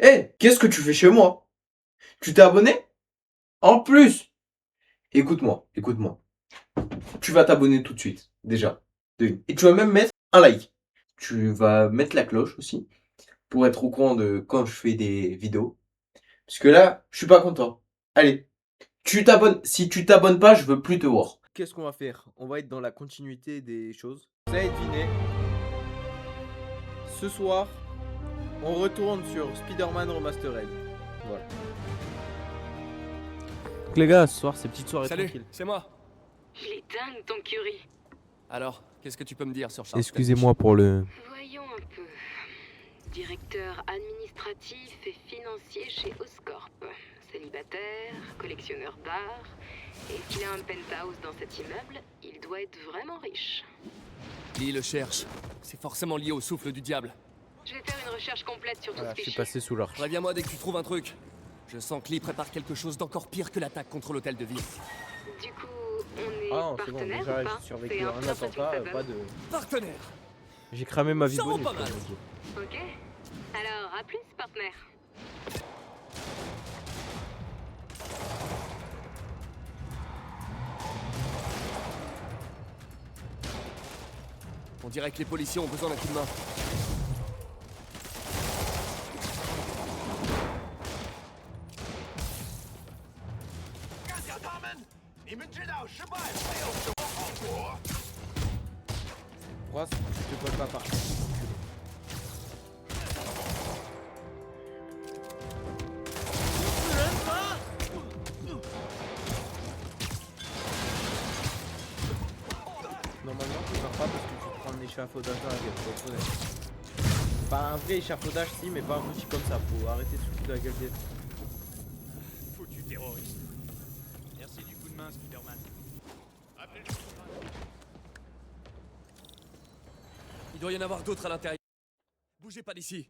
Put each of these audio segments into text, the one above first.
Eh, qu'est-ce que tu fais chez moi? Tu t'es abonné? En plus, écoute-moi, écoute-moi. Tu vas t'abonner tout de suite, déjà. Et tu vas même mettre un like. Tu vas mettre la cloche aussi pour être au courant de quand je fais des vidéos. Parce que là, je suis pas content. Allez, tu t'abonnes. Si tu t'abonnes pas, je veux plus te voir. Qu'est-ce qu'on va faire? On va être dans la continuité des choses. Vous avez deviné. Ce soir, on retourne sur Spider-Man Remastered. Voilà. Donc les gars, ce soir, c'est petite soirée Salut, tranquille. c'est moi. Il est dingue ton curry. Alors, qu'est-ce que tu peux me dire sur Charles Excusez-moi pour le... Voyons un peu. Directeur administratif et financier chez Oscorp. Célibataire, collectionneur d'art. Et s'il a un penthouse dans cet immeuble, il doit être vraiment riche. Lee le cherche. C'est forcément lié au souffle du diable. Je vais faire une recherche complète sur tout Voilà, ce je suis fichier. passé sous l'arche. Préviens-moi dès que tu trouves un truc. Je sens que Lee prépare quelque chose d'encore pire que l'attaque contre l'hôtel de ville. Du coup, on est Ah non, c'est bon, partenaires déjà ou pas? j'ai survécu C'est à peu un l'impression que attentat, ça pas donne. de... Partenaire. J'ai cramé ma vie Ça rend bonus, pas quoi, mal. donc. Ok. Alors, à plus, partenaire. On dirait que les policiers ont besoin d'un coup de main. Ross, je te colle pas par contre. Normalement, tu meurs pas parce que tu prends un échafaudage dans la gueule, faut être honnête. Pas un vrai échafaudage, si, mais pas un petit comme ça. Faut arrêter de se foutre de la gueule des... Foutu terroriste. Merci du coup de main, Spider-Man. Appelez le Il doit y en avoir d'autres à l'intérieur. Bougez pas d'ici.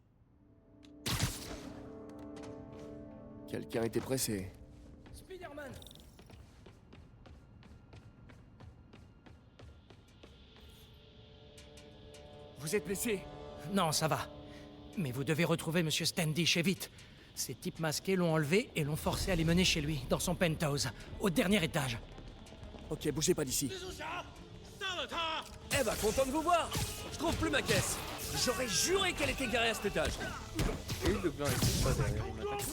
Quelqu'un était pressé. Spider-Man. Vous êtes blessé? Non, ça va. Mais vous devez retrouver Monsieur Standish et vite. Ces types masqués l'ont enlevé et l'ont forcé à les mener chez lui, dans son penthouse, au dernier étage. Ok, bougez pas d'ici. Eh bah, content de vous voir. Je trouve plus ma caisse. J'aurais juré qu'elle était garée à cet étage. Et le blanc, il est pas derrière, il m'attaque.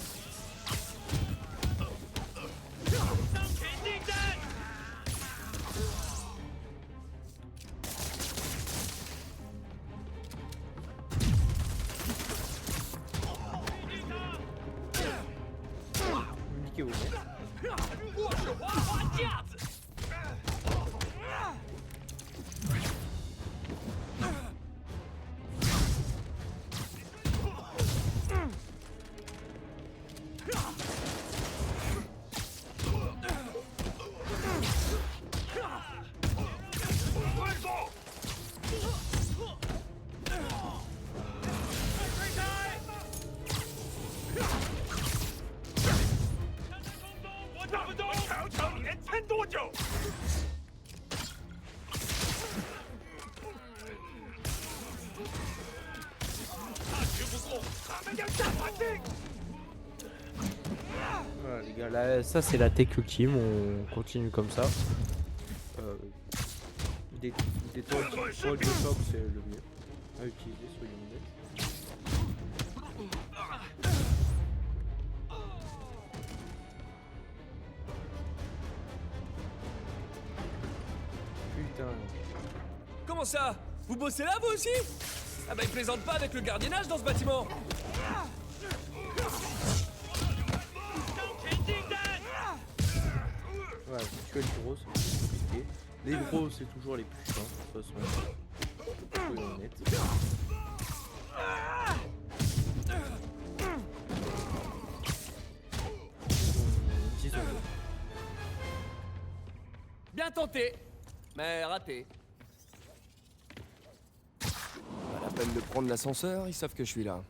Niquez-vous. Voilà les gars, là, ça c'est la tech ultime, on continue comme ça. Euh, des toiles de choc c'est le mieux à utiliser, soyons honnêtes. Putain. Comment ça? Vous bossez là, vous aussi? Ah bah, ils plaisantent pas avec le gardiennage dans ce bâtiment. Voilà, si tu as les gros, c'est plus compliqué. Les gros, c'est toujours les plus chiants, de toute façon. Soyons honnêtes. Disons-le. Bien tenté, mais raté. Pas la peine de prendre l'ascenseur, ils savent que je suis là.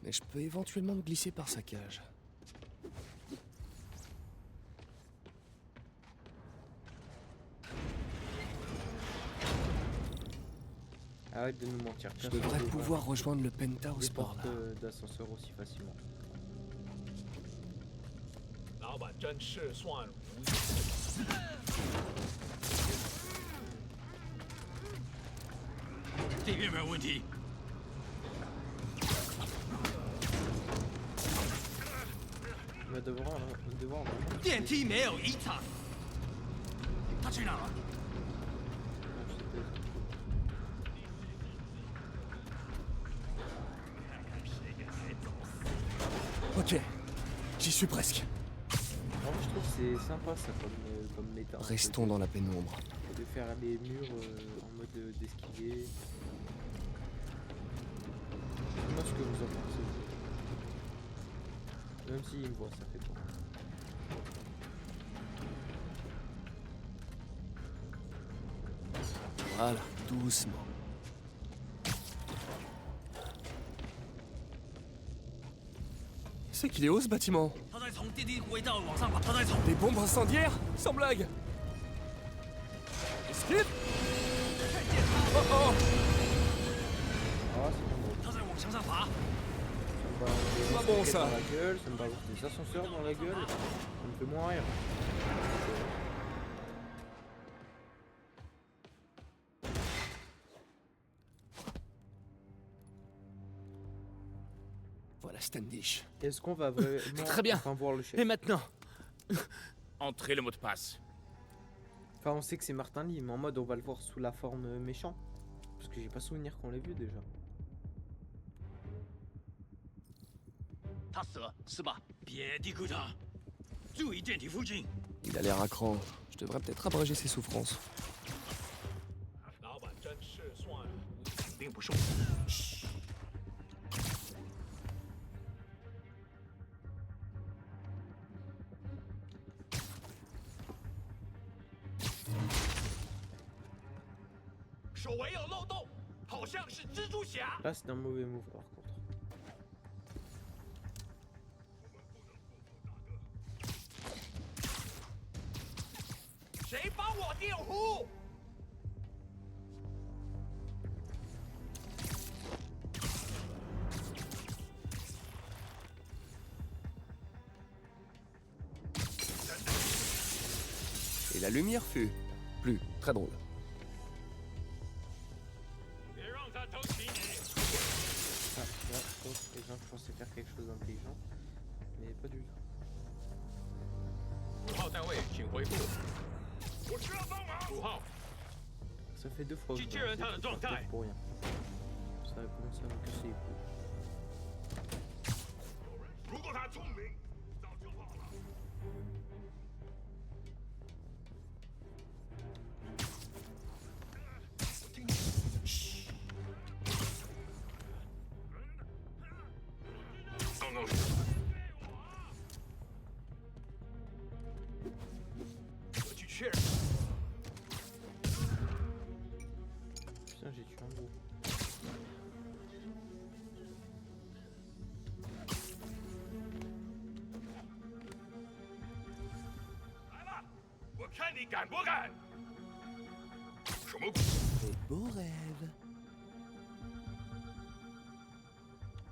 Mais je peux éventuellement me glisser par sa cage. Arrête de nous mentir. Je devrais pouvoir rejoindre le penthouse les par portes là. d'ascenseur aussi facilement. 老板真是算无语。这边没有问题。 On va devoir vraiment... 电梯没有异常。他去哪了？ Ok, j'y suis presque. En vrai, je trouve que c'est sympa ça comme méta. Restons dans la pénombre. De faire les murs en mode d'esquiver. Dis-moi ce que vous en pensez. Même s'il me voit, ça fait pas. Voilà, doucement. C'est qu'il est haut ce bâtiment. 他在从电梯轨道往上爬，他在从 Des bombes incendiaires? Sans blague. Esquive. Oh oh. Ah, c'est pas drôle. 他在往墙上爬。 Ça me balance des Pas bon, roquettes ça. dans la gueule, ça me balance des ascenseurs dans la gueule. Ça me fait moins rire. Voilà Standish. Est-ce qu'on va vraiment Très bien. enfin voir le chef? Et maintenant? Entrez le mot de passe. Enfin, on sait que c'est Martin Lee, mais en mode on va le voir sous la forme méchant. Parce que j'ai pas souvenir qu'on l'ait vu déjà. 他死了是吧？别低估他，注意电梯附近。 Il a l'air à cran. Je devrais peut-être abréger ses souffrances. 老板真是算无语，肯定不是我。手围有漏洞，好像是蜘蛛侠。 Là, c'est un mauvais move par contre. 谁帮我电呼？ Et la lumière fut plus très drôle. 别让他偷袭你！ Ah, là, je pense que les gens pensaient faire quelque chose d'intelligent. Mais pas du tout. 5号单位，请回复。我需要帮忙。5号， Ça fait 2 fois que je Qui me tire lance un des tas de trucs taille. pour rien. Ça a commencé à me casser les couilles. 如果他聪明，早就跑了。 刚刚是我去确认。 Putain, j'ai tué un gros. 来了，我看你敢不敢？什么鬼？ Et beau rêve.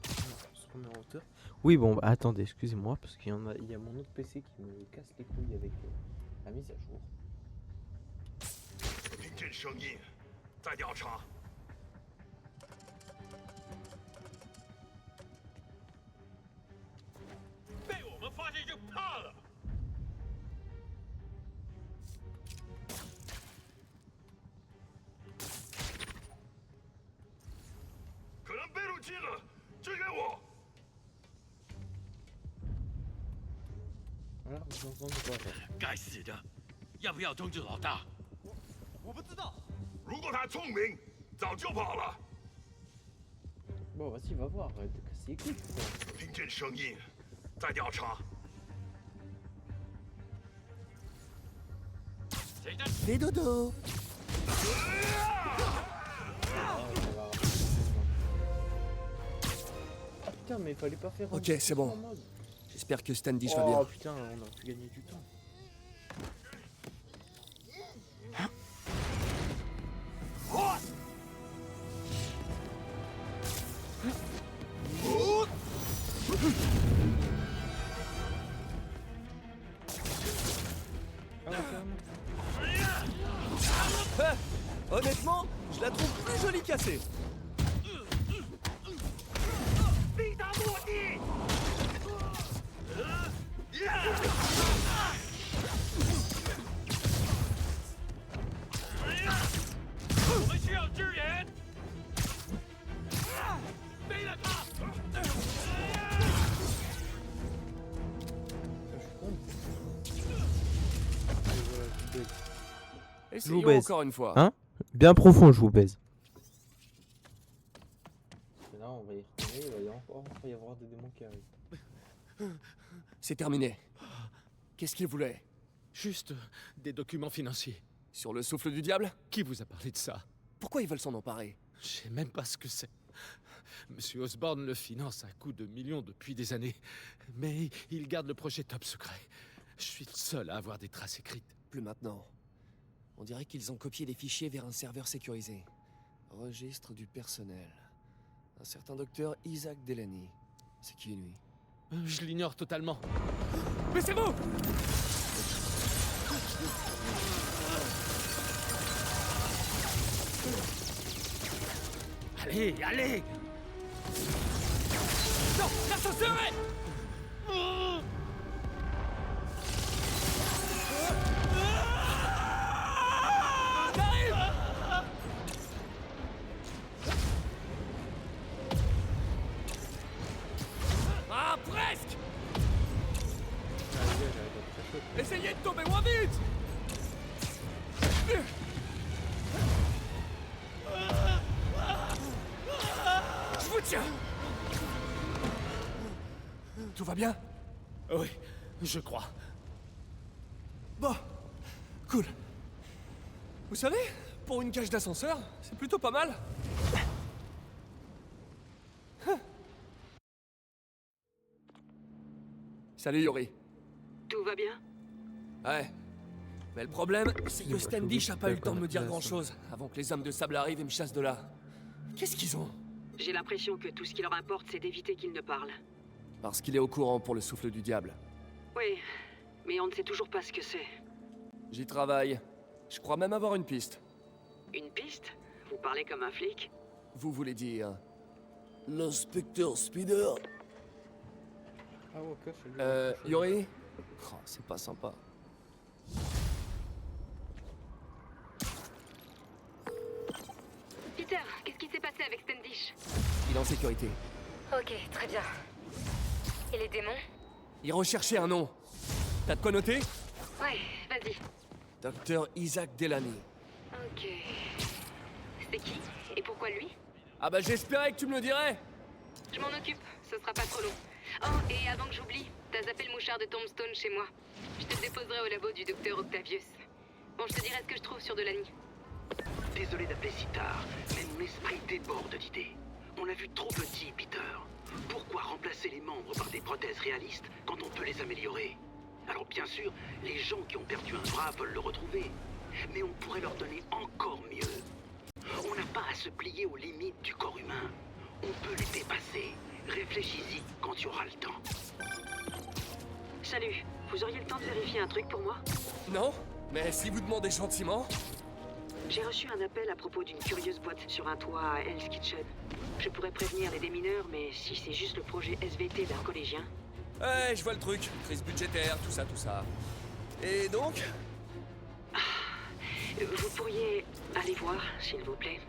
On se remet en hauteur. Oui, bon, bah, attendez, excusez-moi, parce qu'il y a mon autre PC qui me casse les couilles avec la mise à jour. 听见声音，在调查。被我们发现就怕了。可能被入侵了，支援我！ Voilà, vous entendez quoi ça? 该死的，要不要通知老大？我不知道。如果他聪明，早就跑了。 Bon, vas-y, va voir, arrête de casser les couilles. Putain. 听见声音，在调查。谁在？ Fais dodo. Ah putain, mais il fallait pas faire. Ok, c'est bon. en mode. J'espère que Standish va Oh bien. putain, on a pu gagner du temps. cassé. Essayons baise. encore une fois. Hein? Bien profond, je vous baise. Là, on va y retourner, il va encore y avoir des démons qui arrivent. C'est terminé. Qu'est-ce qu'il voulait? Juste des documents financiers. Sur le souffle du diable? Qui vous a parlé de ça? Pourquoi ils veulent s'en emparer? Je sais même pas ce que c'est. Monsieur Osborne le finance à coups de millions depuis des années. Mais il garde le projet top secret. Je suis le seul à avoir des traces écrites. Plus maintenant. On dirait qu'ils ont copié les fichiers vers un serveur sécurisé. Registre du personnel. Un certain docteur Isaac Delany. C'est qui lui? Je l'ignore totalement. Mais c'est vous! Allez, allez! Non! L'ascenseur est... Ah, presque! Essayez de tomber moins vite! Je vous tiens! Tout va bien? Oui, je crois. Bon, cool. Vous savez, pour une cage d'ascenseur, c'est plutôt pas mal. Salut Yori. Tout va bien? Ouais. Mais le problème, c'est que Standish a pas eu le temps de me dire grand-chose avant que les hommes de sable arrivent et me chassent de là. Qu'est-ce qu'ils ont? J'ai l'impression que tout ce qui leur importe, c'est d'éviter qu'ils ne parlent. Parce qu'il est au courant pour le souffle du diable. Oui, mais on ne sait toujours pas ce que c'est. J'y travaille. Je crois même avoir une piste. Une piste? Vous parlez comme un flic? Vous voulez dire... L'inspecteur Spider? Ah, Walker, c'est lui. Yori? Oh, c'est pas sympa. Peter, qu'est-ce qui s'est passé avec Standish? Il est en sécurité. Ok, très bien. Et les démons? Il recherchait un nom. T'as de quoi noter? Ouais, vas-y. Docteur Isaac Delany. Ok. C'est qui? Et pourquoi lui? Ah bah j'espérais que tu me le dirais. Je m'en occupe, ce sera pas trop long. Oh, et avant que j'oublie, t'as zappé le mouchard de Tombstone chez moi. Je te le déposerai au labo du docteur Octavius. Bon, je te dirai ce que je trouve sur Delany. Désolé d'appeler si tard, mais mon esprit déborde d'idées. On a vu trop petit, Peter. Pourquoi remplacer les membres par des prothèses réalistes quand on peut les améliorer? Alors bien sûr, les gens qui ont perdu un bras veulent le retrouver. Mais on pourrait leur donner encore mieux. On n'a pas à se plier aux limites du corps humain. On peut les dépasser. Réfléchis-y quand tu auras le temps. Salut, vous auriez le temps de vérifier un truc pour moi? Non, mais si vous demandez gentiment... J'ai reçu un appel à propos d'une curieuse boîte sur un toit à Hell's Kitchen. Je pourrais prévenir les démineurs, mais si c'est juste le projet SVT d'un collégien... Ouais, je vois le truc. Crise budgétaire, tout ça, tout ça. Et donc? Vous pourriez aller voir, s'il vous plaît.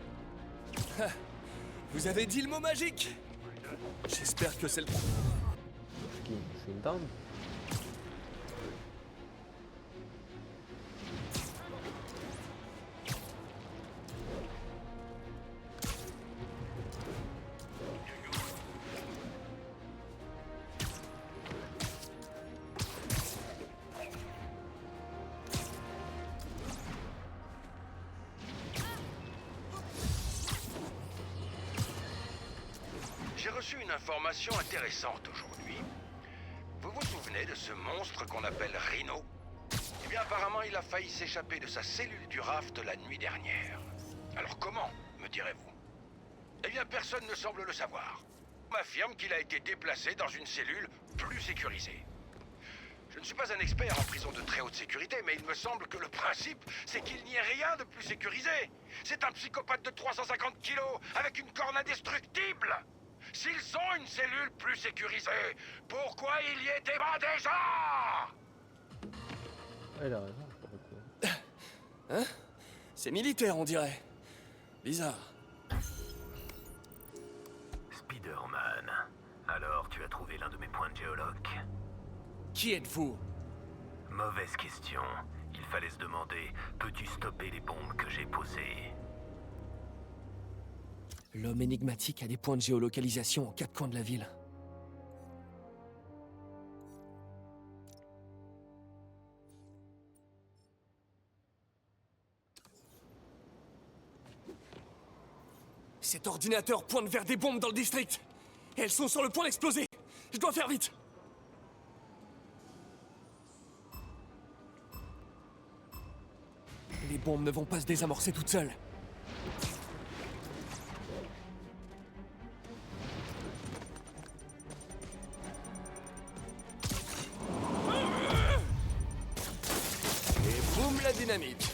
Vous avez dit le mot magique. J'espère que c'est le... Je suis une dame. J'ai reçu une information intéressante aujourd'hui. Vous vous souvenez de ce monstre qu'on appelle Rhino? Eh bien, apparemment, il a failli s'échapper de sa cellule du raft la nuit dernière. Alors comment, me direz-vous? Eh bien, personne ne semble le savoir. On m'affirme qu'il a été déplacé dans une cellule plus sécurisée. Je ne suis pas un expert en prison de très haute sécurité, mais il me semble que le principe, c'est qu'il n'y ait rien de plus sécurisé. C'est un psychopathe de 350 kilos, avec une corne indestructible. S'ils ont une cellule plus sécurisée, pourquoi il y était pas déjà? Elle a raison, pour le coup. Hein? C'est militaire, on dirait. Bizarre. Spider-Man. Alors, tu as trouvé l'un de mes points de géoloc? Qui êtes-vous? Mauvaise question. Il fallait se demander, peux-tu stopper les bombes que j'ai posées? L'homme énigmatique a des points de géolocalisation aux quatre coins de la ville. Cet ordinateur pointe vers des bombes dans le district. Et elles sont sur le point d'exploser. Je dois faire vite. Les bombes ne vont pas se désamorcer toutes seules. Et boum, la dynamite.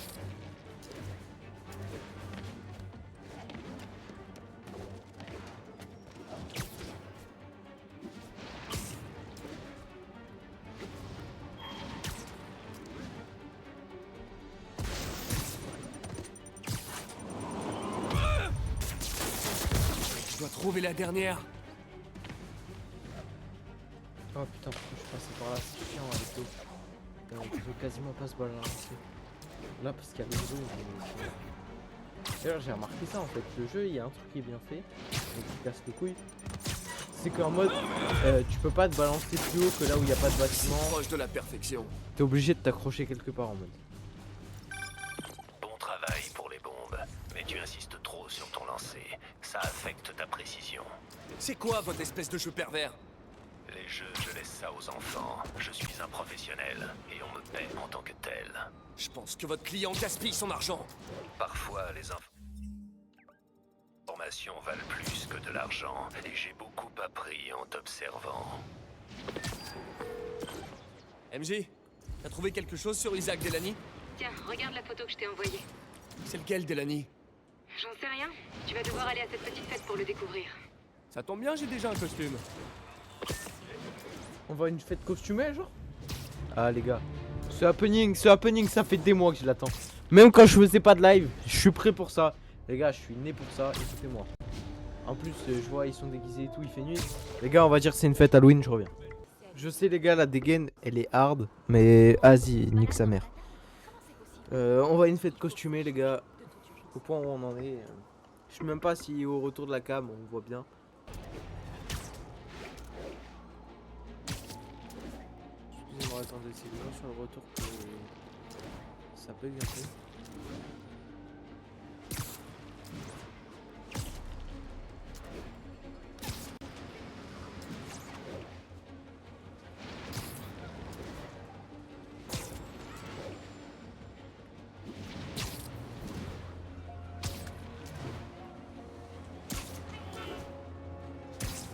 Je dois trouver la dernière. Oh putain, pourquoi je suis passé par là? C'est chiant avec l'eau. Tu peux quasiment pas se balancer. Là, parce qu'il y a le jeu. D'ailleurs, j'ai remarqué ça en fait. Le jeu, il y a un truc qui est bien fait, et qui casse les couilles. C'est qu'en mode, tu peux pas te balancer plus haut que là où il n'y a pas de bâtiment. Proche de la perfection. T'es obligé de t'accrocher quelque part en mode. Bon travail pour les bombes, mais tu insistes trop sur ton lancer. Ça affecte ta précision. C'est quoi votre espèce de jeu pervers? Les jeux, je laisse ça aux enfants. Je suis un professionnel, et on me paie en tant que tel. Je pense que votre client gaspille son argent. Parfois, les informations valent plus que de l'argent, et j'ai beaucoup appris en t'observant. MJ, t'as trouvé quelque chose sur Isaac Delany? Tiens, regarde la photo que je t'ai envoyée. C'est lequel, Delany? J'en sais rien. Tu vas devoir aller à cette petite fête pour le découvrir. Ça tombe bien, j'ai déjà un costume. On va à une fête costumée, genre? Ah, les gars. Ce happening, ça fait des mois que je l'attends. Même quand je faisais pas de live, je suis prêt pour ça. Les gars, je suis né pour ça, écoutez-moi. En plus, je vois, ils sont déguisés et tout, il fait nuit. Les gars, on va dire que c'est une fête Halloween, je reviens. Je sais, les gars, la dégaine, elle est hard, mais vas-y, nique sa mère. On va à une fête costumée, les gars. Au point où on en est. Je sais même pas si au retour de la cam, on voit bien. Excusez-moi, attendez, c'est bien sur le retour que ça bug un peu.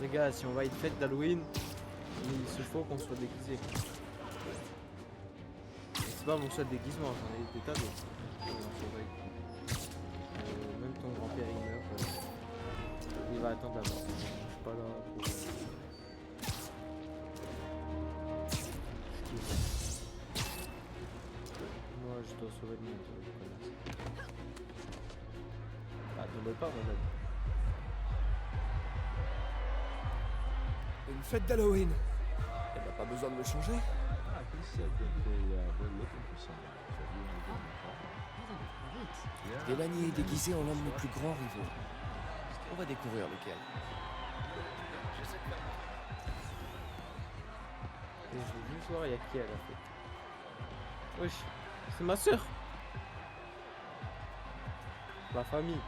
Les gars, si on va à une fête d'Halloween, il se faut qu'on soit déguisé. C'est pas mon seul déguisement, j'en ai des tas d'autres. Même ton grand-père il meurt. Il va attendre la mort. Je suis pas là pour. Moi je dois sauver le monde. Ah, tombez pas, mon ami. Une fête d'Halloween. Elle n'a pas besoin de me changer. Delany est déguisé en l'un de nos plus grands rivaux. On va découvrir lequel. Et je veux juste voir il y a qui à la fête. Wesh, c'est ma soeur. Ma famille.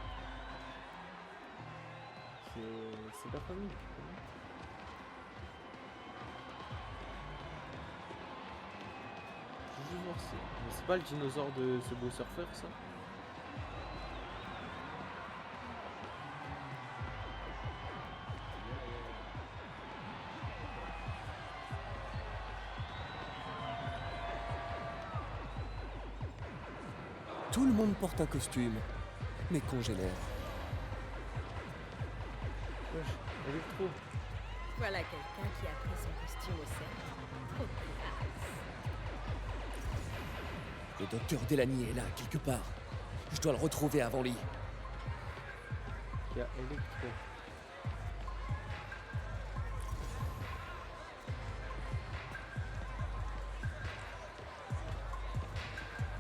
C'est ma famille. Je veux juste voir si. Mais c'est pas le dinosaure de ce beau surfeur ça? Tout le monde porte un costume. Mes congénères. Wesh, Electro. Voilà quelqu'un qui a pris son costume au cercle. Trop classe. Le docteur Delany est là, quelque part. Je dois le retrouver avant lui. Il y a Electro.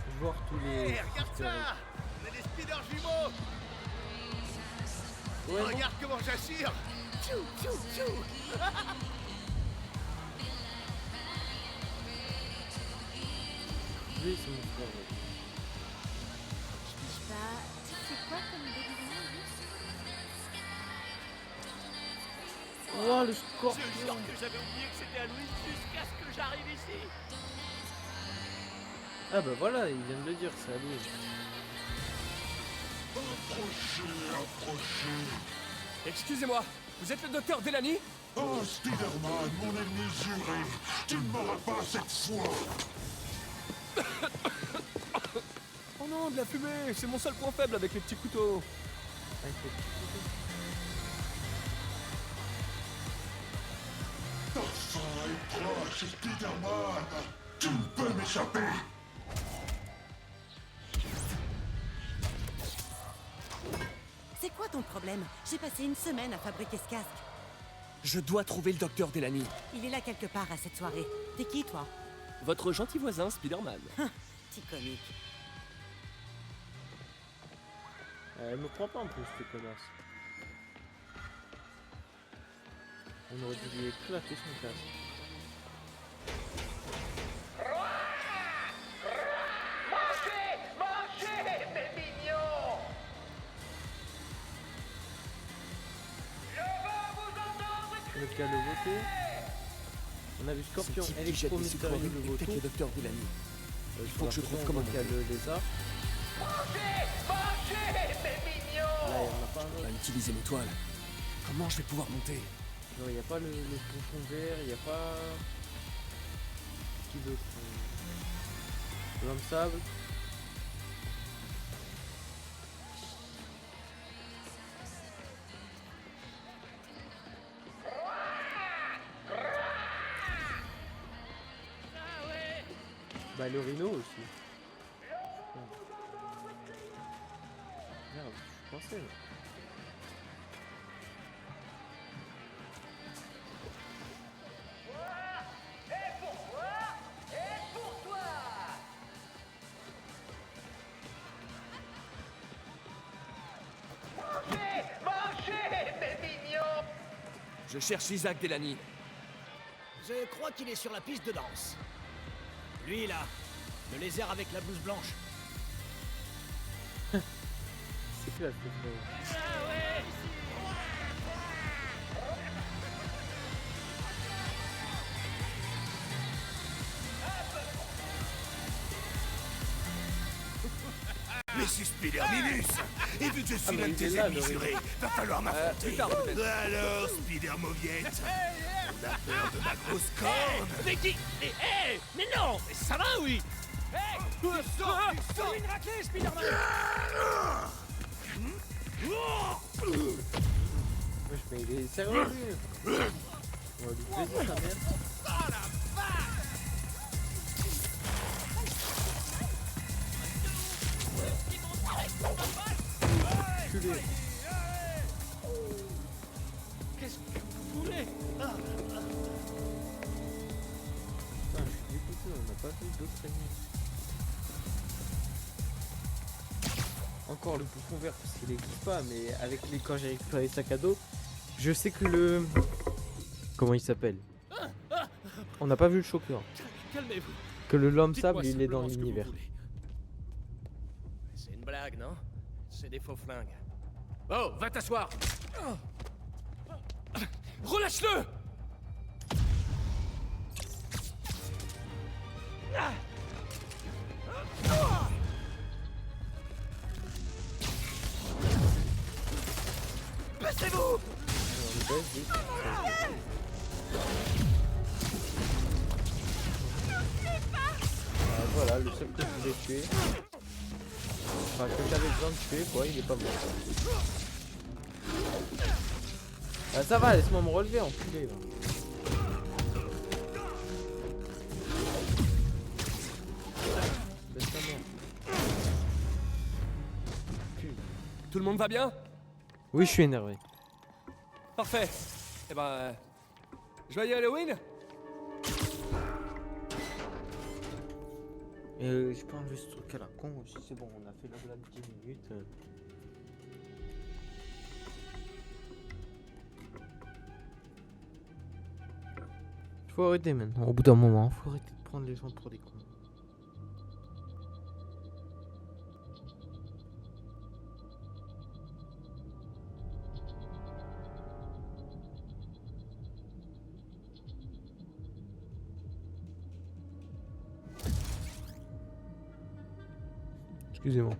Je vois tous les... Regarde ça! On a des speeders jumeaux! Ouais, non. Regarde comment j'assure! Tchou, tchou, tchou! Lui, c'est mon frère. ouais. Bah, c'est quoi comme déguisement, lui? Oh, le Je scorpion. jure que j'avais oublié que c'était à Louis jusqu'à ce que j'arrive ici! Ah bah voilà, il vient de le dire, c'est à lui. Excusez-moi, vous êtes le docteur Delany? Oh, Spider-Man, mon ennemi juré, tu ne m'auras pas cette fois. Oh non, de la fumée! C'est mon seul point faible avec les petits couteaux. Ta fin est proche, Spider-Man. Tu ne peux m'échapper. C'est quoi ton problème? J'ai passé une semaine à fabriquer ce casque. Je dois trouver le docteur Delany. Il est là quelque part à cette soirée. T'es qui, toi? Votre gentil voisin, Spider-Man. Petit comique. Elle me croit pas en plus, cette connasse. On aurait dû lui éclater son casque. Mangez, mes mignons! Le cas le vautour. On a vu Scorpion, Ce type qui jette Electro, des Mystérieux, sucreries le est peut-être vautour. le docteur Delany. Il faut que je trouve comment il y a le lézard. Mangez, mes mignons! Là, il n'y en a pas un On autre. va utiliser mes toiles. Comment je vais pouvoir monter? Genre, il n'y a pas le bouchon vert, il n'y a pas... Qui d'autre? L'homme sable. Bah le rhino aussi. Merde, je suis coincé là. Mangez, mes mignons! Je cherche Isaac Delany. Je crois qu'il est sur la piste de danse. Lui, là, le lézard avec la blouse blanche. C'est clair, c'est clair. Mais c'est Spider-Minus. Et vu que je suis mais l'un de il est tes là, ennemis le jurés, va falloir m'affronter. plus tard, peut-être. Alors, Spider-Mauviette, on a peur de ma grosse corne. Mais qui? Mais non! Mais ça va, oui! Tu sors! Une raclée, Spider-Man! Wesh, mais il est sérieux lui. On va lui péter sa mère. Culé. Qu'est-ce que vous voulez? Putain, je suis dégoûté, on n'a pas vu d'autres ennemis. Encore le bouffon vert parce qu'il n'existe pas, mais avec les quand j'ai récupéré les sacs à dos, je sais que le... Comment il s'appelle? On n'a pas vu le choqueur. Calmez-vous. Que le l'homme Dites-moi sable il est dans simplement ce que vous l'univers. voulez. C'est une blague, non? C'est des faux flingues. Oh, va t'asseoir! Relâche-le! Baissez-vous! Alors, le baisse vite. Ah, voilà, le seul que je voulais tuer. Enfin, que j'avais besoin de tuer, quoi, il est pas mort. Ah, ça va, laisse-moi me relever, enculé. Là. Baisse ta mère. Tout le monde va bien? Oui, je suis énervé. Parfait. Eh ben... joyeux Halloween? Je peux enlever ce truc à la con aussi, c'est bon, on a fait la blague 10 minutes. Faut arrêter maintenant, au bout d'un moment, faut arrêter de prendre les gens pour des cons. Excusez-moi.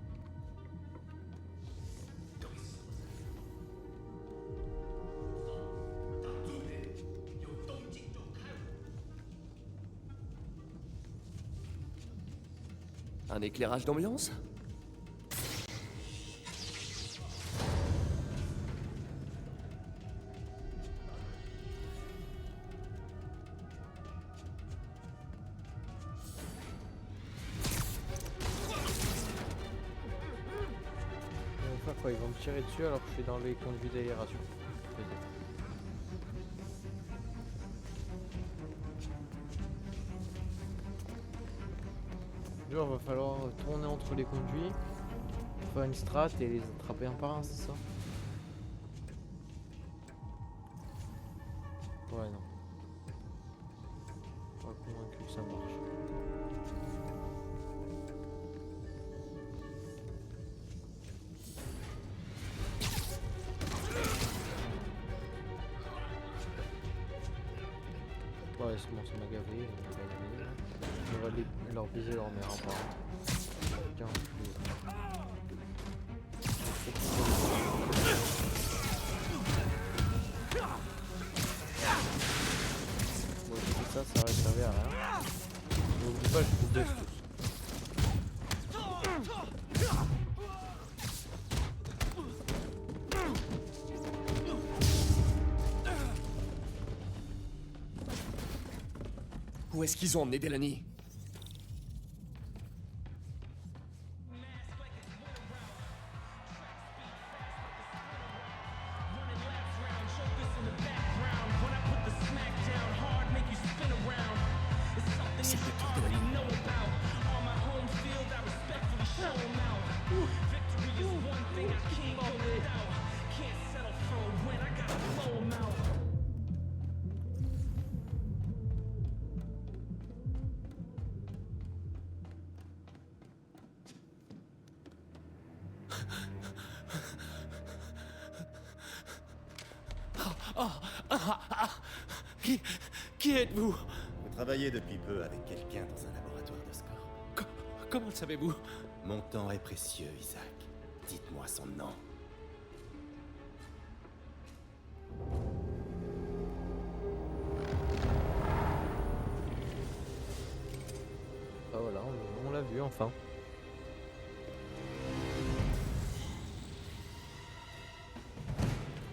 Un éclairage d'ambiance? Quoi, ils vont me tirer dessus alors que je suis dans les conduits d'aération. Genre, va falloir tourner entre les conduits, faire une strat et les attraper un par un, c'est ça? Ouais, non. Pas convaincu que ça marche. Ouais, c'est bon, ça m'a gavé, on va leur baiser leur mère en parlant. Tiens, bon, ça aurait servi à rien. N'oublie pas, je vous baisse tous. Où est-ce qu'ils ont emmené Delaney? C'est peut-être Delaney. Qui êtes-vous? Vous travaillez depuis peu avec quelqu'un dans un laboratoire d'Oscorp. Comment le savez-vous? Mon temps est précieux, Isaac. Dites-moi son nom. Ah voilà, on l'a vu enfin.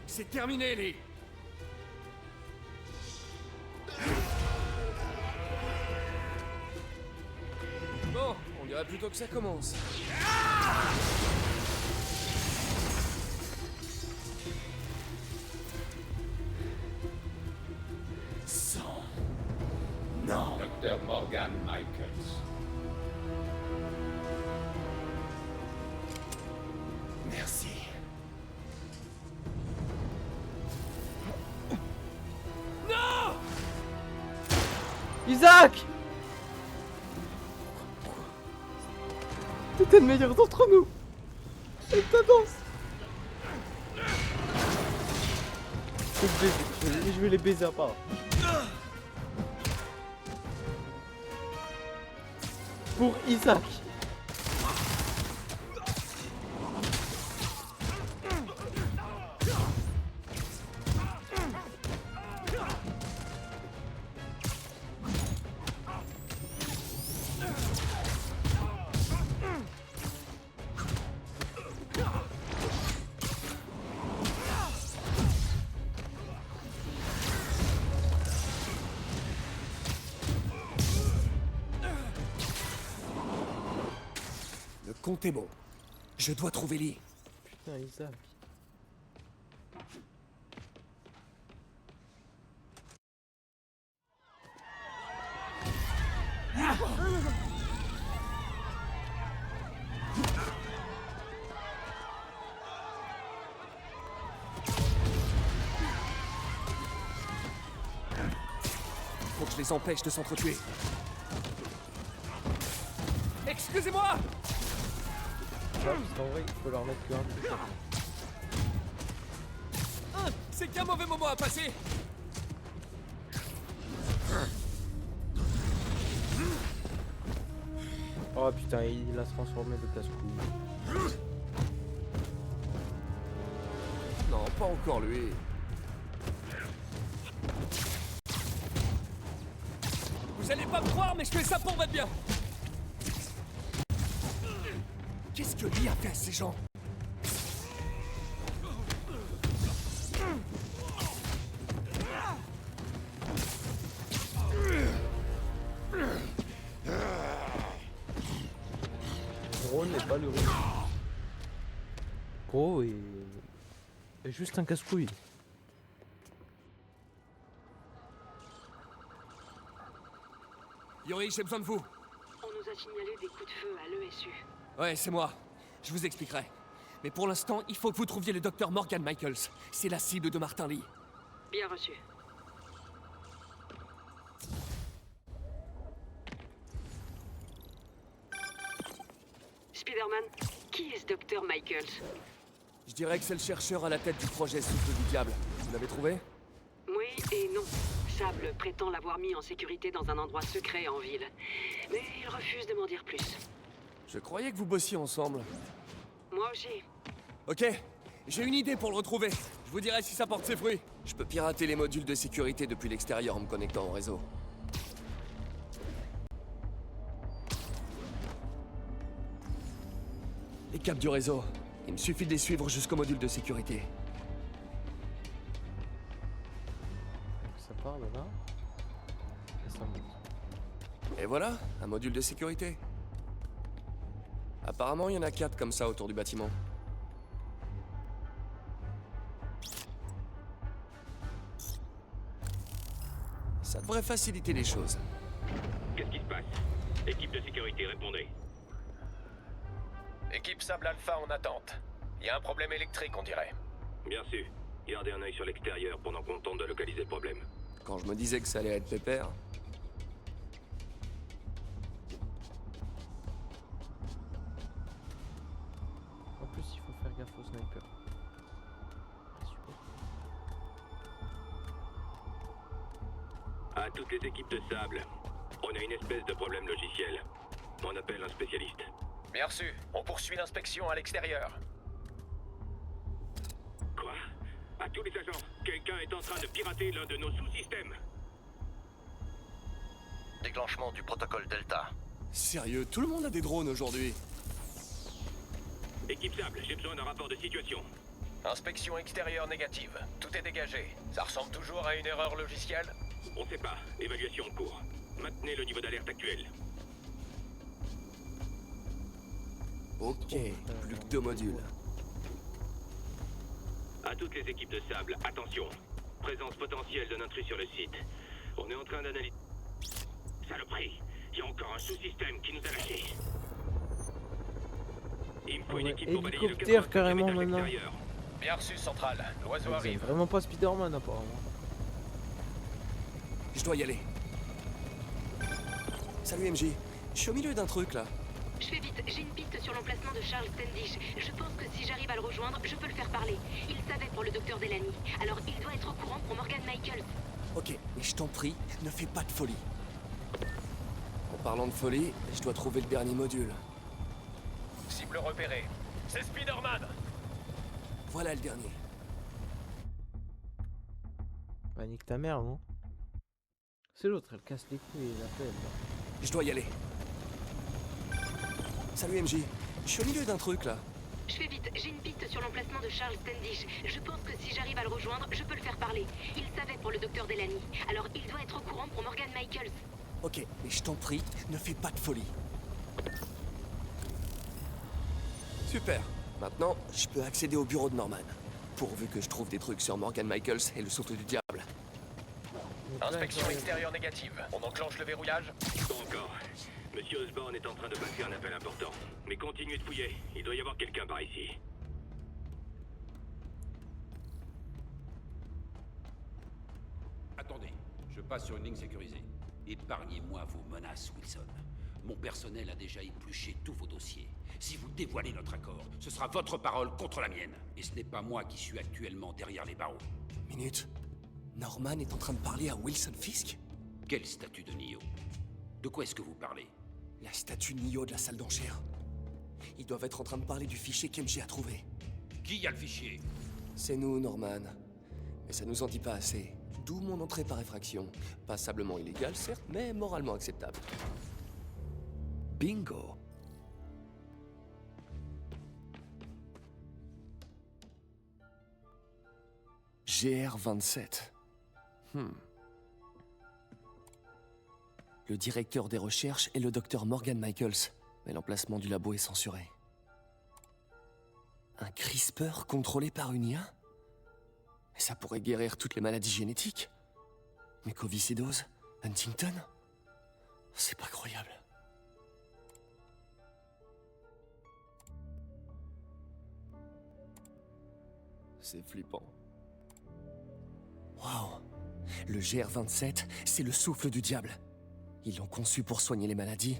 C'est terminé, les... Bon, on dirait plutôt que ça commence. Son nom. Dr. Morgan Michaels. Merci. Non! Isaac! T'étais le meilleur d'entre nous! C'est ta danse! Je vais les baiser à part. Pour Isaac! Comptez bon. Je dois trouver Lee. Putain, Isaac. Faut que je les empêche de s'entretuer. Excusez-moi! Parce qu'en vrai, il faut leur mettre que un truc. C'est qu'un mauvais moment à passer! Oh putain, il a se transformé de casse-couille. Non, pas encore lui. Vous allez pas me croire, mais je fais ça pour votre bien! Qu'est-ce que Lee a fait à ces gens? Gros n'est pas le rouge. Gros est juste un casse-couille. Yori, j'ai besoin de vous. On nous a signalé des coups de feu à l'ESU. Ouais, c'est moi. Je vous expliquerai. Mais pour l'instant, il faut que vous trouviez le docteur Morgan Michaels. C'est la cible de Martin Lee. Bien reçu. Spider-Man, qui est ce docteur Michaels? Je dirais que c'est le chercheur à la tête du projet Souffle du Diable. Vous l'avez trouvé? Oui et non. Sable prétend l'avoir mis en sécurité dans un endroit secret en ville. Mais il refuse de m'en dire plus. Je croyais que vous bossiez ensemble. Moi aussi. Ok, j'ai une idée pour le retrouver. Je vous dirai si ça porte ses fruits. Je peux pirater les modules de sécurité depuis l'extérieur en me connectant au réseau. Les câbles du réseau. Il me suffit de les suivre jusqu'au module de sécurité. Ça part de là. Et ça monte. Et voilà, un module de sécurité. Apparemment, il y en a 4 comme ça autour du bâtiment. Ça devrait faciliter les choses. Qu'est-ce qui se passe? Équipe de sécurité, répondez. Équipe Sable Alpha en attente. Il y a un problème électrique, on dirait. Bien sûr. Gardez un œil sur l'extérieur pendant qu'on tente de localiser le problème. Quand je me disais que ça allait être pépère... En plus, il faut faire gaffe au sniper. Ah, super. À toutes les équipes de sable, on a une espèce de problème logiciel. On appelle un spécialiste. Bien reçu. On poursuit l'inspection à l'extérieur. Quoi? À tous les agents, quelqu'un est en train de pirater l'un de nos sous-systèmes. Déclenchement du protocole Delta. Sérieux, tout le monde a des drones aujourd'hui. Équipe Sable, j'ai besoin d'un rapport de situation. Inspection extérieure négative. Tout est dégagé. Ça ressemble toujours à une erreur logicielle? On sait pas. Évaluation en cours. Maintenez le niveau d'alerte actuel. Ok, plus que 2 modules. À toutes les équipes de sable, attention. Présence potentielle d'un intrus sur le site. On est en train d'analyser... Saloperie, il y a encore un sous-système qui nous a lâchés. Il me faut une équipe pour balayer le Hélicoptère carrément maintenant. Bien reçu, Central. L'oiseau C'est arrive. vraiment pas Spider-Man apparemment. Je dois y aller. Salut MJ, je suis au milieu d'un truc là. Je fais vite, j'ai une piste sur l'emplacement de Charles Standish. Je pense que si j'arrive à le rejoindre, je peux le faire parler. Il savait pour le docteur Delany. Alors il doit être au courant pour Morgan Michaels. Ok, mais je t'en prie, ne fais pas de folie. En parlant de folie, je dois trouver le dernier module. Cible repérée. C'est Spider-Man. Voilà le dernier. Bah nique ta mère, non? C'est l'autre, elle casse les couilles et l'appelle. Je dois y aller. Salut MJ, je suis au milieu d'un truc là. Je fais vite, j'ai une piste sur l'emplacement de Charles Standish. Je pense que si j'arrive à le rejoindre, je peux le faire parler. Il savait pour le docteur Delany. Alors il doit être au courant pour Morgan Michaels. Ok, mais je t'en prie, ne fais pas de folie. Super. Maintenant, je peux accéder au bureau de Norman. Pourvu que je trouve des trucs sur Morgan Michaels et le souffle du diable. Inspection extérieure négative. On enclenche le verrouillage? Pas encore. Monsieur Osborn est en train de passer un appel important. Mais continuez de fouiller. Il doit y avoir quelqu'un par ici. Attendez, je passe sur une ligne sécurisée. Épargnez-moi vos menaces, Wilson. Mon personnel a déjà épluché tous vos dossiers. Si vous dévoilez notre accord, ce sera votre parole contre la mienne. Et ce n'est pas moi qui suis actuellement derrière les barreaux. Minute. Norman est en train de parler à Wilson Fisk? Quelle statue de Neo? De quoi est-ce que vous parlez? La statue Neo de la salle d'enchères. Ils doivent être en train de parler du fichier qu'MJ a trouvé. Qui a le fichier? C'est nous, Norman. Mais ça nous en dit pas assez. D'où mon entrée par effraction. Passablement illégale, certes, mais moralement acceptable. Bingo. GR27. Le directeur des recherches est le docteur Morgan Michaels, mais l'emplacement du labo est censuré. Un CRISPR contrôlé par une IA? Mais ça pourrait guérir toutes les maladies génétiques. Mucoviscidose, Huntington? C'est pas croyable. C'est flippant. Waouh! Le GR27, c'est le souffle du diable. Ils l'ont conçu pour soigner les maladies,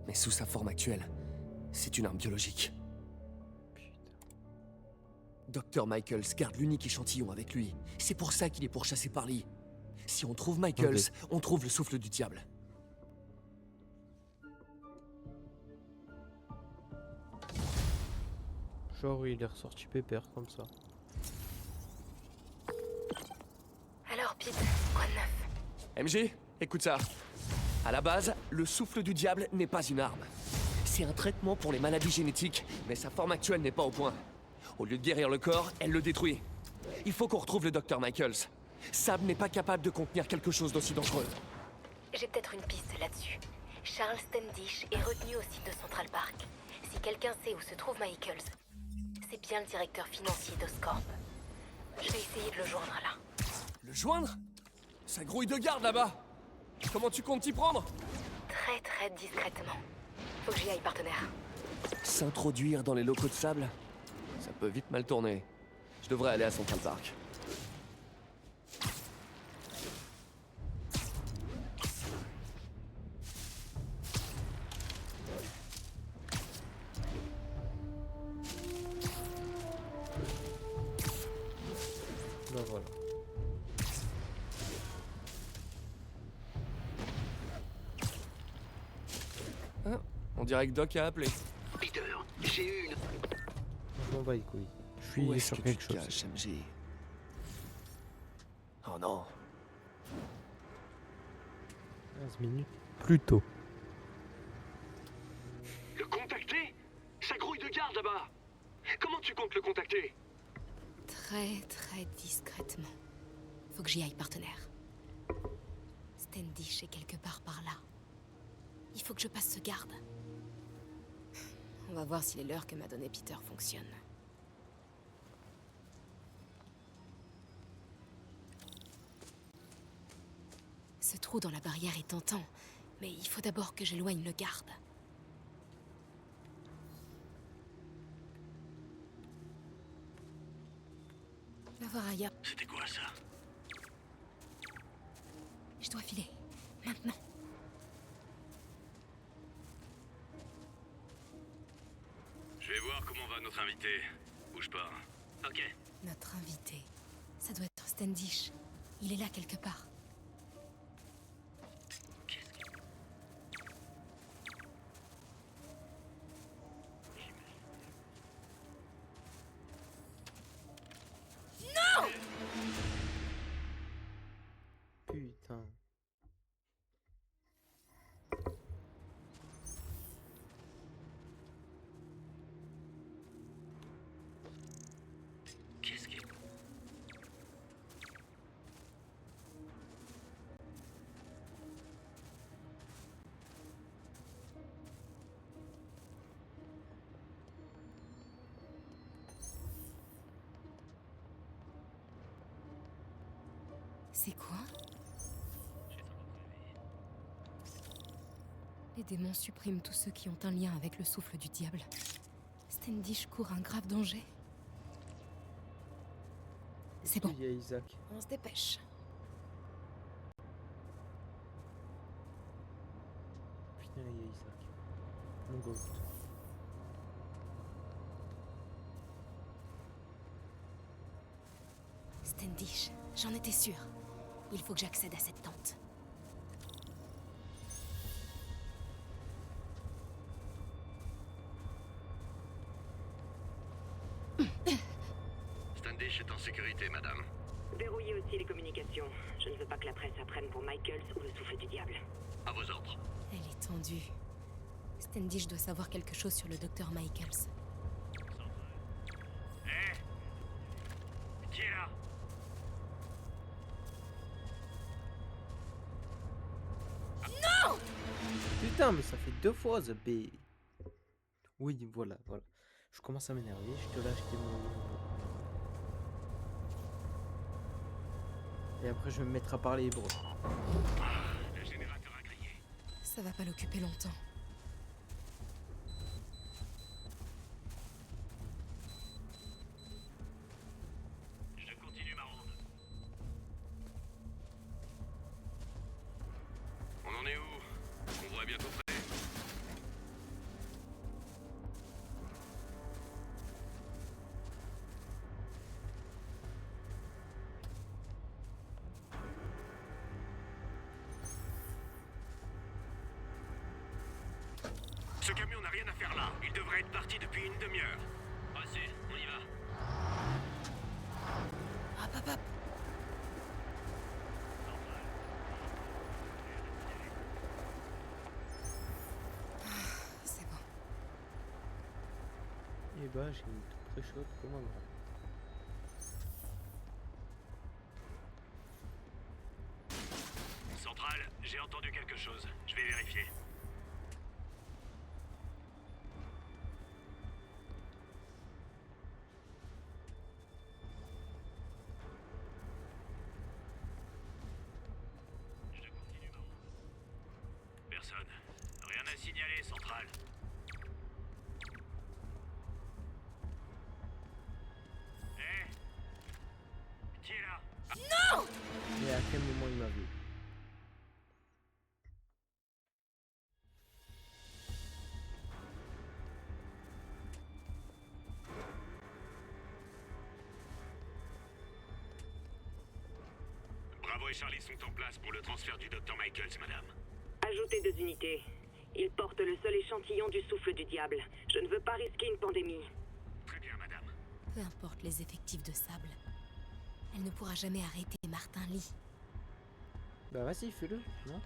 mais sous sa forme actuelle, c'est une arme biologique. Dr. Michaels garde l'unique échantillon avec lui. C'est pour ça qu'il est pourchassé par Lee. Si on trouve Michaels, on trouve le souffle du diable. Genre il est ressorti pépère comme ça. Alors, Pete, quoi de neuf? MJ, écoute ça. À la base, le souffle du diable n'est pas une arme. C'est un traitement pour les maladies génétiques, mais sa forme actuelle n'est pas au point. Au lieu de guérir le corps, elle le détruit. Il faut qu'on retrouve le Dr. Michaels. Sab n'est pas capable de contenir quelque chose d'aussi dangereux. J'ai peut-être une piste là-dessus. Charles Standish est retenu au site de Central Park. Si quelqu'un sait où se trouve Michaels, c'est bien le directeur financier d'Oscorp. Je vais essayer de le joindre là. Le joindre? Ça grouille de garde là-bas. Comment tu comptes t'y prendre? Très très discrètement. Faut que j'y aille, partenaire. S'introduire dans les locaux de sable? Ça peut vite mal tourner. Je devrais aller à Central Park. Ben voilà. Ah, on dirait que Doc a appelé. Peter, j'ai eu une... Je m'en bats les couilles. Je Où suis est-ce sur que quelque tu te chose. caches, MJ? Oh non. 15 minutes plus tôt. Le contacter? Ça grouille de garde là-bas. Comment tu comptes le contacter? Très très discrètement. Faut que j'y aille, partenaire. Standish est quelque part par là. Il faut que je passe ce garde. On va voir si les leurres que m'a donné Peter fonctionnent. Ce trou dans la barrière est tentant, mais il faut d'abord que j'éloigne le garde. Va voir ailleurs. C'était quoi ça? Je dois filer. Maintenant. Je vais voir comment va notre invité. Bouge pas. Ok. Notre invité. Ça doit être Standish. Il est là quelque part. Non! Putain. Qu'est-ce qui... C'est quoi? Les démons suppriment tous ceux qui ont un lien avec le souffle du diable. Standish court un grave danger. C'est bon. Il y a Isaac. On se dépêche. Putain, il y a Isaac. Mon goat. Standish, j'en étais sûre. Il faut que j'accède à cette tente. Standish est en sécurité, madame. Verrouillez aussi les communications. Je ne veux pas que la presse apprenne pour Michaels ou le souffle du diable. À vos ordres. Elle est tendue. Standish doit savoir quelque chose sur le docteur Michaels. Qui est là? Non! Putain, mais ça fait 2 fois, The B. Oui, voilà, voilà. Je commence à m'énerver, je te lâche tes mots. Et après, je vais me mettre à parler hébreu. Le générateur a grillé. Ça va pas l'occuper longtemps. Je continue ma ronde. On en est où? On voit bientôt prêt. Ce camion n'a rien à faire là. Il devrait être parti depuis une demi-heure. Passez, on y va. Hop, hop, hop. C'est bon. Et bah, j'ai une toute très chaude comme un grand. Centrale, j'ai entendu quelque chose. Je vais vérifier. Personne. Rien à signaler, Centrale. Qui est là? Non! Et à quel moment il m'a vu? Bravo et Charlie sont en place pour le transfert du Dr Michaels, madame. Ajoutez 2 unités. Ils portent le seul échantillon du souffle du diable. Je ne veux pas risquer une pandémie. Très bien, madame. Peu importe les effectifs de Sable, elle ne pourra jamais arrêter Martin Lee. Bah vas-y, fais-le, non?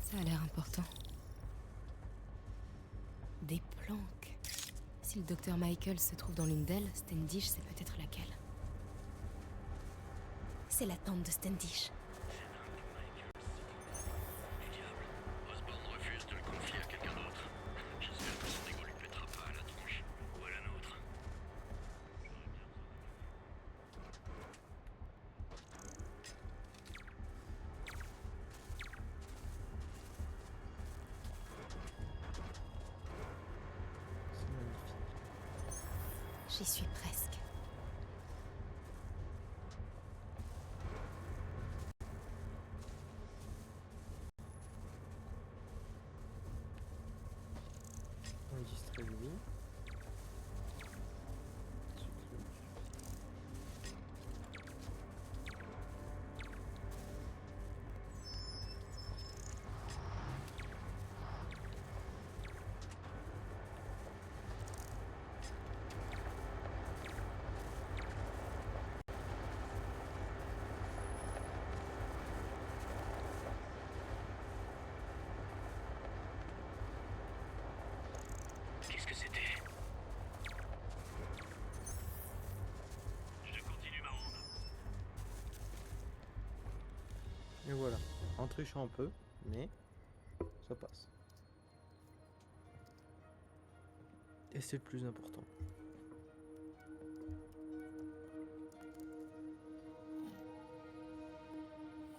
Ça a l'air important. Des planques. Si le docteur Michael se trouve dans l'une d'elles, Standish sait peut-être laquelle. C'est la tente de Standish. Osborn refuse de le confier à quelqu'un d'autre. J'espère que son égo lui pètera pas à la tronche. Ou à la nôtre. J'y suis presque. Enregistrer lui. Et voilà, en trichant un peu, mais ça passe. Et c'est le plus important.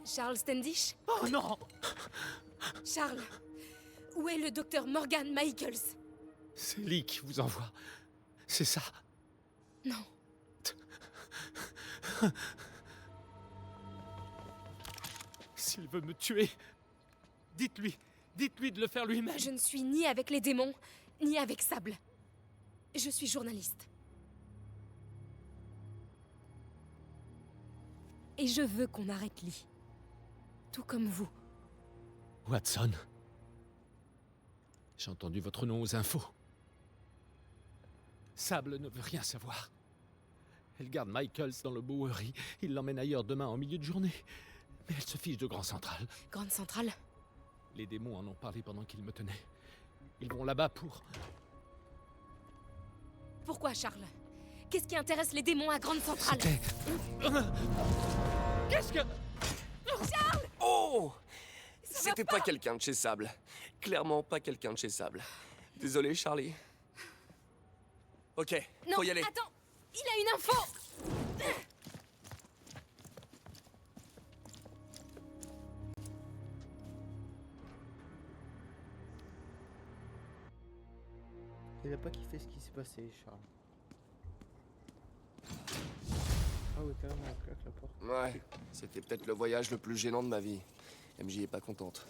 Charles Standish? Oh non! Charles, où est le docteur Morgan Michaels? C'est Lee qui vous envoie. C'est ça. Non. S'il veut me tuer, dites-lui de le faire lui-même. Je ne suis ni avec les démons, ni avec Sable. Je suis journaliste. Et je veux qu'on arrête Lee. Tout comme vous. Watson. J'ai entendu votre nom aux infos. Sable ne veut rien savoir. Elle garde Michaels dans le Bowery. Il l'emmène ailleurs demain en milieu de journée. Mais elle se fiche de Grand Central. Grande Centrale? Les démons en ont parlé pendant qu'ils me tenaient. Ils vont là-bas pour... Pourquoi, Charles? Qu'est-ce qui intéresse les démons à Grande Centrale? Qu'est-ce que... Charles! Oh! C'était pas quelqu'un de chez Sable. Clairement pas quelqu'un de chez Sable. Désolé, Charlie. Ok, Non, faut y aller. attends! Il a une info! Il a pas kiffé ce qui s'est passé, Charles. Ah oui, carrément, on claque la porte. Ouais, c'était peut-être le voyage le plus gênant de ma vie. MJ est pas contente.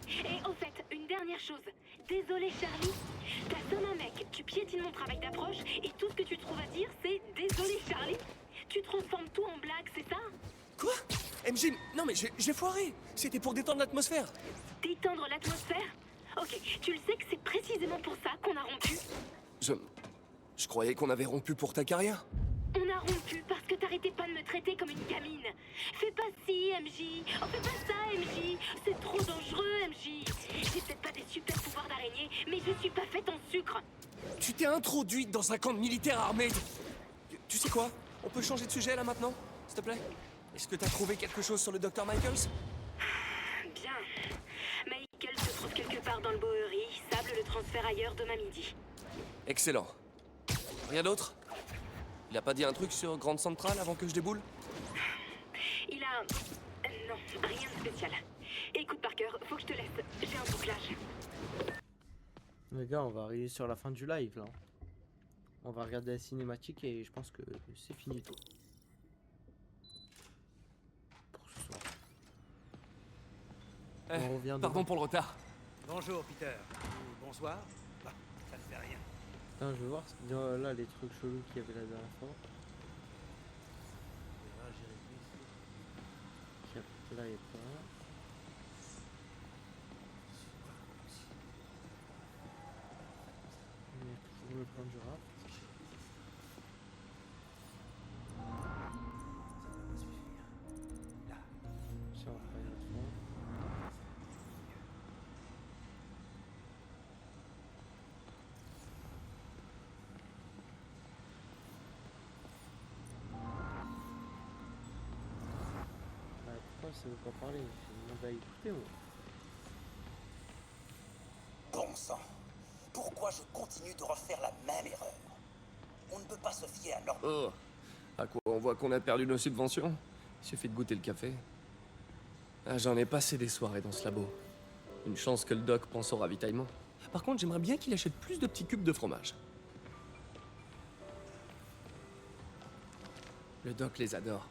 Et au fait, une dernière chose. Désolé Charlie. T'as comme un mec, tu piétines mon travail d'approche et tout ce que tu trouves à dire c'est désolé Charlie. Tu transformes tout en blague, c'est ça? Quoi? MJ, non mais j'ai foiré. C'était pour détendre l'atmosphère. Détendre l'atmosphère? Ok, tu le sais que c'est précisément pour ça qu'on a rompu? Je croyais qu'on avait rompu pour ta carrière. On a rompu parce que t'arrêtais pas de me traiter comme une gamine. Fais pas ci, MJ. Oh, fais pas ça, MJ. C'est trop dangereux, MJ. J'ai peut-être pas des super pouvoirs d'araignée, mais je suis pas faite en sucre. Tu t'es introduite dans un camp de militaires armés. Tu sais quoi? On peut changer de sujet là maintenant? S'il te plaît? Est-ce que t'as trouvé quelque chose sur le Dr. Michaels? Bien. Michael se trouve quelque part dans le Bowery. Sable le transfert ailleurs demain midi. Excellent. Rien d'autre? Il a pas dit un truc sur Grande Centrale avant que je déboule? Il a... Non, rien de spécial. Écoute Parker, faut que je te laisse. J'ai un bouclage. Les gars, on va arriver sur la fin du live là. On va regarder la cinématique et je pense que c'est fini tout. Pour ce soir. On revient pardon demain. pour le retard. Bonjour, Peter. Ou bonsoir. Bah, ça ne fait rien. Putain, je veux voir là les trucs chelous qu'il y avait la dernière fois. Là, il n'y a pas. Il y a toujours le plan du raft. Ça va pas y aller trop. Pourquoi ça veut pas parler? Je demande à écouter moi. Bon sang, pourquoi je continue de refaire la même erreur? On ne peut pas se fier à leur... Oh. À quoi on voit qu'on a perdu nos subventions? Il suffit de goûter le café. Ah, j'en ai passé des soirées dans ce labo. Une chance que le doc pense au ravitaillement. Par contre, j'aimerais bien qu'il achète plus de petits cubes de fromage. Le doc les adore.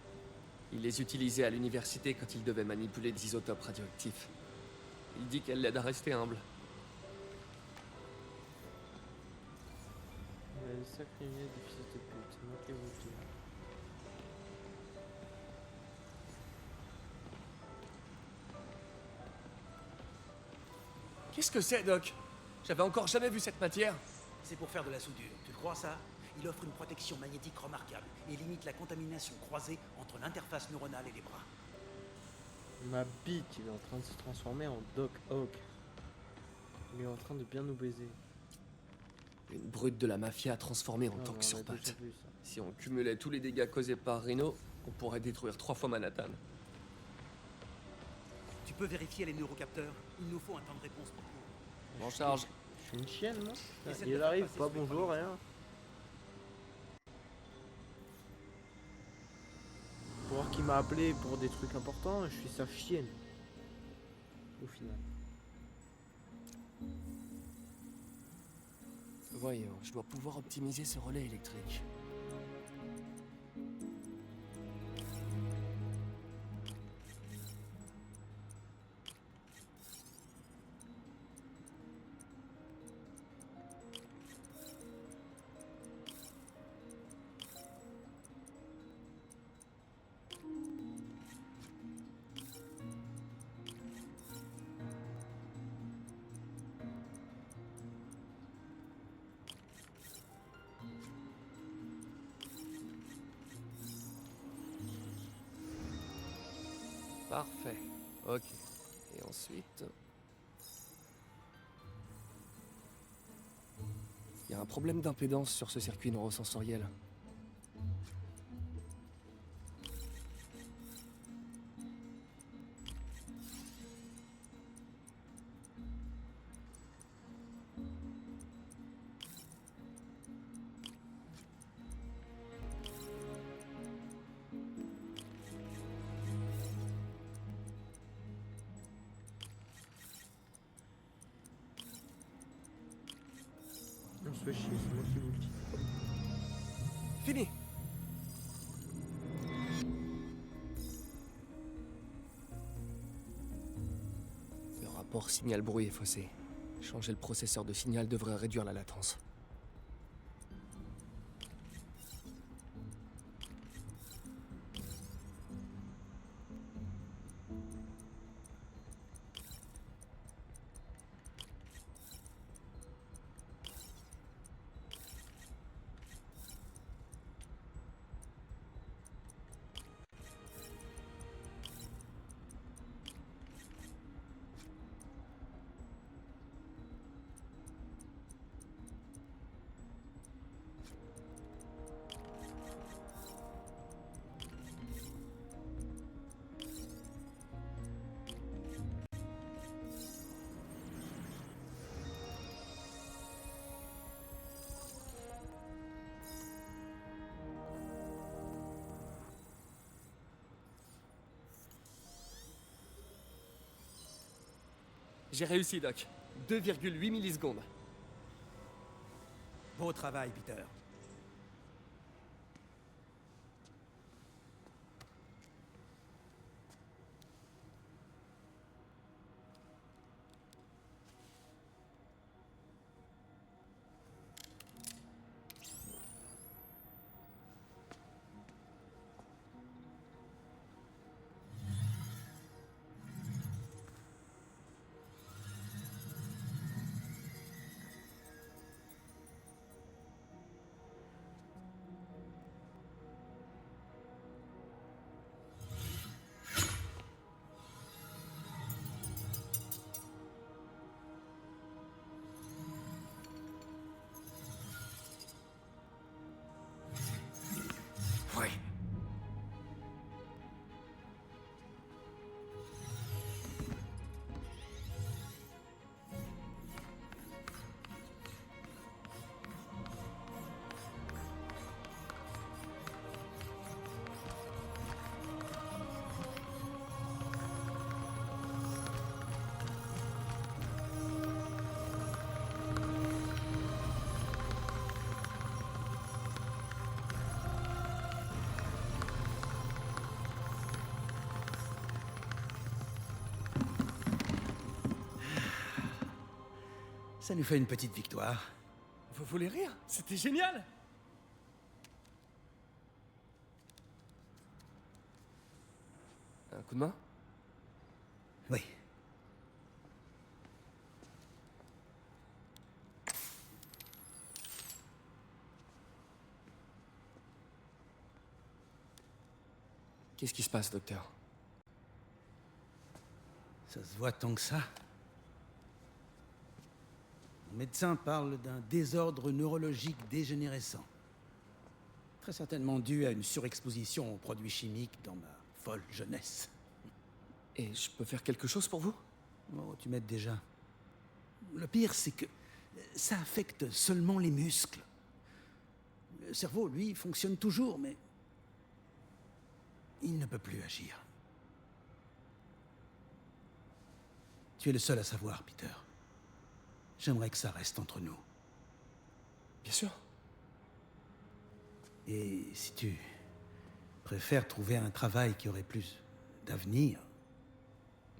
Il les utilisait à l'université quand il devait manipuler des isotopes radioactifs. Il dit qu'elle l'aide à rester humble. Il a des sacrés liens des fils de pute, moquez-vous tout. Qu'est-ce que c'est, Doc? J'avais encore jamais vu cette matière. C'est pour faire de la soudure, tu crois ça? Il offre une protection magnétique remarquable et limite la contamination croisée entre l'interface neuronale et les bras. Ma bite, il est en train de se transformer en Doc Ock. Il est en train de bien nous baiser. Une brute de la mafia transformée en tank sur pattes. Si on cumulait tous les dégâts causés par Rhino, on pourrait détruire 3 fois Manhattan. Tu peux vérifier les neurocapteurs? Il nous faut un temps de réponse pour tout. En charge. Je suis une chienne, moi. Essaie de Il faire arrive, passer pas sous les bonjour, premiers. rien. Pour voir qui m'a appelé pour des trucs importants, je suis sa chienne. Au final. Voyons, je dois pouvoir optimiser ce relais électrique. Parfait. Ok. Et ensuite... Il y a un problème d'impédance sur ce circuit neurosensoriel. On se fait chier, c'est moi qui vous le dis. Fini. Le rapport signal-bruit est faussé. Changer le processeur de signal devrait réduire la latence. J'ai réussi, Doc. 2,8 millisecondes. Beau travail, Peter. Ouais. Ça nous fait une petite victoire. Vous voulez rire? C'était génial! Un coup de main? Oui. Qu'est-ce qui se passe, docteur? Ça se voit tant que ça. Le médecin parle d'un désordre neurologique dégénérescent. Très certainement dû à une surexposition aux produits chimiques dans ma folle jeunesse. Et je peux faire quelque chose pour vous? Oh, tu m'aides déjà. Le pire, c'est que ça affecte seulement les muscles. Le cerveau, lui, fonctionne toujours, mais il ne peut plus agir. Tu es le seul à savoir, Peter. J'aimerais que ça reste entre nous. Bien sûr. Et si tu préfères trouver un travail qui aurait plus d'avenir...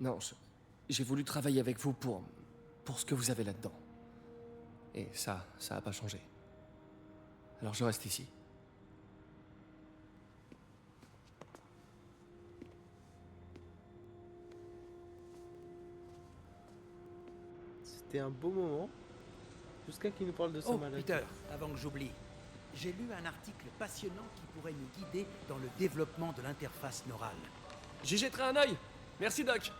Non, j'ai voulu travailler avec vous pour ce que vous avez là-dedans. Et ça a pas changé. Alors je reste ici. C'était un beau moment. Jusqu'à qu'il nous parle de sa maladie. Peter, avant que j'oublie, j'ai lu un article passionnant qui pourrait nous guider dans le développement de l'interface neurale. J'y jetterai un œil. Merci, Doc.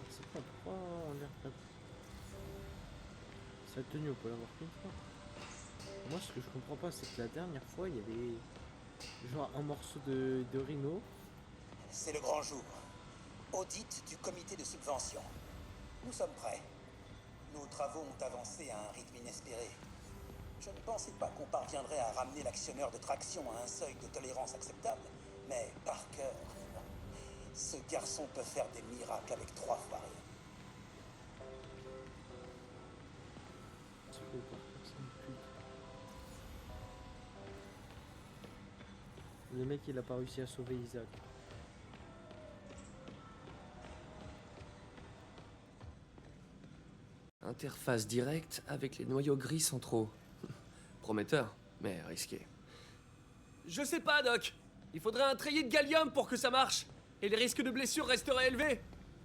Je sais pas pourquoi on est reprend. Sa tenue, on peut l'avoir qu'une fois. Moi, ce que je comprends pas, c'est que la dernière fois, il y avait genre un morceau de Rhino. C'est le grand jour. Audit du comité de subvention. Nous sommes prêts. Nos travaux ont avancé à un rythme inespéré. Je ne pensais pas qu'on parviendrait à ramener l'actionneur de traction à un seuil de tolérance acceptable, mais Parker, ce garçon peut faire des miracles avec 3 fois rien. Le mec, il a pas réussi à sauver Isaac. Interface directe avec les noyaux gris centraux. Prometteur, mais risqué. Je sais pas, Doc. Il faudrait un treillis de gallium pour que ça marche. Et les risques de blessure resteraient élevés.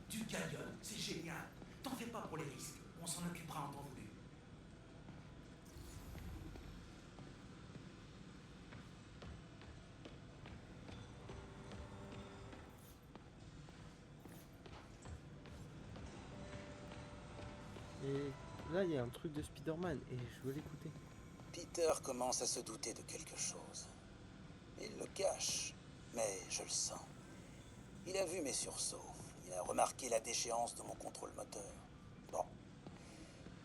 Du gallium, c'est génial. T'en fais pas pour les risques. On s'en occupera en temps voulu. Et là, il y a un truc de Spider-Man et je veux l'écouter. Peter commence à se douter de quelque chose. Il le cache, mais je le sens. Il a vu mes sursauts. Il a remarqué la déchéance de mon contrôle moteur. Bon.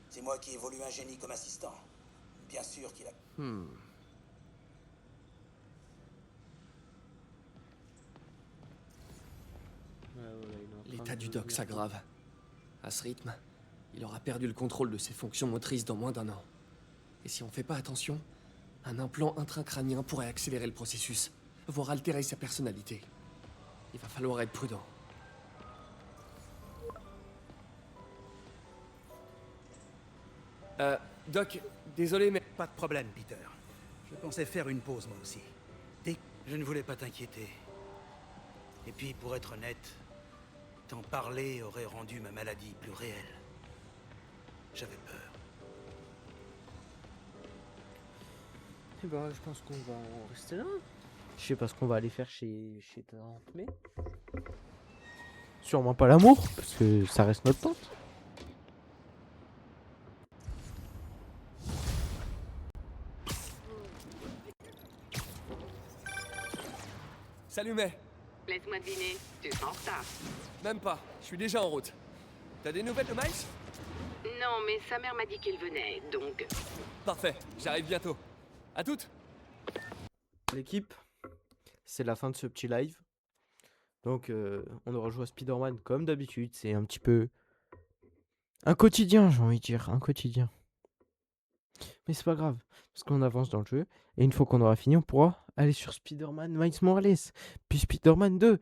C'est moi qui ai voulu un génie comme assistant. Bien sûr qu'il a... L'état du Doc s'aggrave. À ce rythme, il aura perdu le contrôle de ses fonctions motrices dans moins d'1 an. Et si on fait pas attention, un implant intracrânien pourrait accélérer le processus, voire altérer sa personnalité. Il va falloir être prudent. Doc, désolé, mais... Pas de problème, Peter. Je pensais faire une pause, moi aussi. Je ne voulais pas t'inquiéter. Et puis, pour être honnête, t'en parler aurait rendu ma maladie plus réelle. J'avais peur. Et ben, je pense qu'on va en rester là. Je sais pas ce qu'on va aller faire chez Tante May. Sûrement pas l'amour, parce que ça reste notre tante. Salut, May. Laisse-moi deviner, tu es en retard. Même pas, je suis déjà en route. T'as des nouvelles de Miles? Non, mais sa mère m'a dit qu'il venait, donc... Parfait, j'arrive bientôt. À toutes. L'équipe, c'est la fin de ce petit live. Donc, on aura joué à Spider-Man comme d'habitude. C'est un petit peu un quotidien, j'ai envie de dire. Un quotidien. Mais c'est pas grave, parce qu'on avance dans le jeu. Et une fois qu'on aura fini, on pourra aller sur Spider-Man Miles Morales. Puis Spider-Man 2.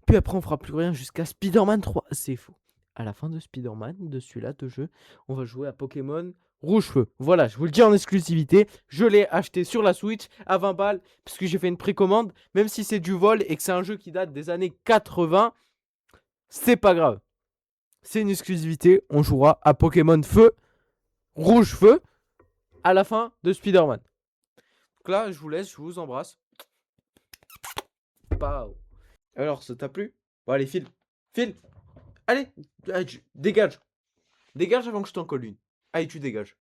Puis après, on fera plus rien jusqu'à Spider-Man 3. C'est faux. À la fin de Spider-Man, de celui-là, de jeu, on va jouer à Pokémon Rouge-Feu. Voilà, je vous le dis en exclusivité. Je l'ai acheté sur la Switch à 20 balles. Parce que j'ai fait une précommande. Même si c'est du vol et que c'est un jeu qui date des années 80. C'est pas grave. C'est une exclusivité. On jouera à Pokémon Feu. Rouge-Feu. À la fin de Spider-Man. Donc là, je vous laisse. Je vous embrasse. Pow. Alors, ça t'a plu? Bon, allez, file. File. Allez, dégage. Dégage avant que je t'en colle une. Allez, tu dégages.